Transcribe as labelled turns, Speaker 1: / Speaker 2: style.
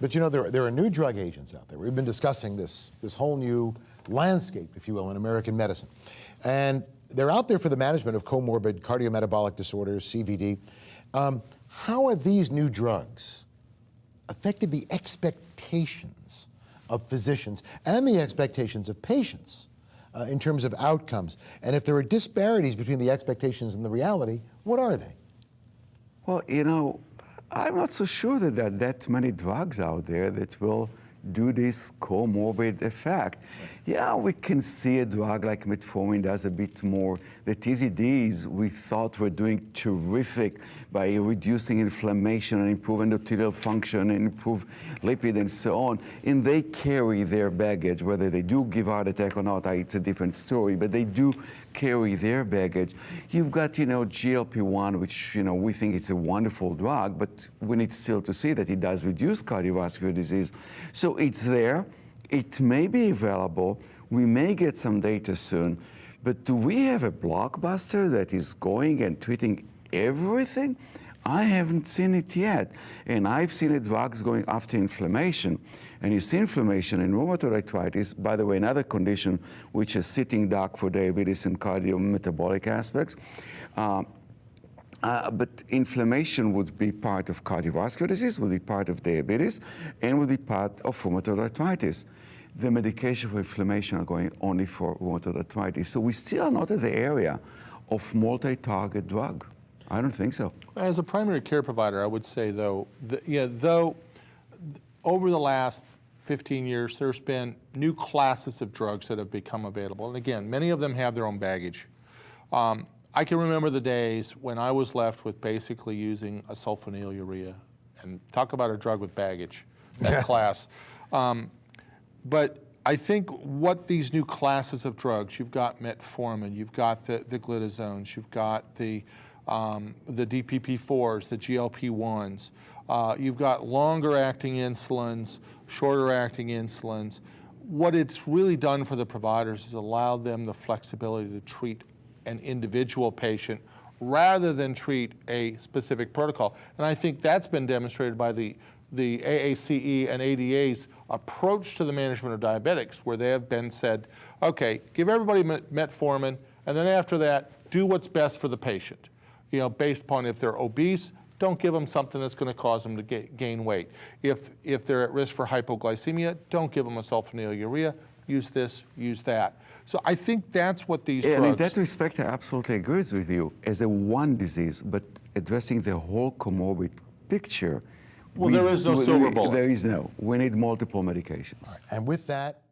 Speaker 1: But you know, there are new drug agents out there. We've been discussing this whole new landscape, if you will, in American medicine. And they're out there for the management of comorbid cardiometabolic disorders, CVD. How have these new drugs affected the expectations of physicians and the expectations of patients in terms of outcomes? And if there are disparities between the expectations and the reality, what are they?
Speaker 2: Well, you know, I'm not so sure that there are that many drugs out there that will do this comorbid effect. Yeah, we can see a drug like metformin does a bit more. The TZDs we thought were doing terrific by reducing inflammation and improve endothelial function and improve lipid and so on. And they carry their baggage, whether they do give heart attack or not, it's a different story, but they do carry their baggage. You've got, you know, GLP-1, which, you know, we think it's a wonderful drug, but we need still to see that it does reduce cardiovascular disease. So it's there. It may be available. We may get some data soon. But do we have a blockbuster that is going and treating everything? I haven't seen it yet. And I've seen the drugs going after inflammation. And you see inflammation in rheumatoid arthritis, by the way, another condition which is sitting duck for diabetes and cardiometabolic aspects. But inflammation would be part of cardiovascular disease, would be part of diabetes, and would be part of rheumatoid arthritis. The medication for inflammation are going only for rheumatoid arthritis. So we still are not at the area of multi-target drug. I don't think so.
Speaker 3: As a primary care provider, I would say, though, though over the last 15 years, there's been new classes of drugs that have become available. And again, many of them have their own baggage. I can remember the days when I was left with basically using a sulfonylurea, and talk about a drug with baggage, that class. But I think what these new classes of drugs, you've got metformin, you've got the glitazones, you've got the DPP-4s, the GLP-1s, you've got longer-acting insulins, shorter-acting insulins. What it's really done for the providers is allowed them the flexibility to treat an individual patient rather than treat a specific protocol. And I think that's been demonstrated by the AACE and ADA's approach to the management of diabetics, where they have been said, okay, give everybody metformin, and then after that, do what's best for the patient. You know, based upon if they're obese, don't give them something that's going to cause them to gain weight. If they're at risk for hypoglycemia, don't give them a sulfonylurea. Use this, use that. So I think that's what these drugs...
Speaker 2: And in that respect, I absolutely agree with you. As a one disease, but addressing the whole comorbid picture...
Speaker 3: Well, there is no silver bullet.
Speaker 2: There is no. We need multiple medications.
Speaker 1: All right. And with that,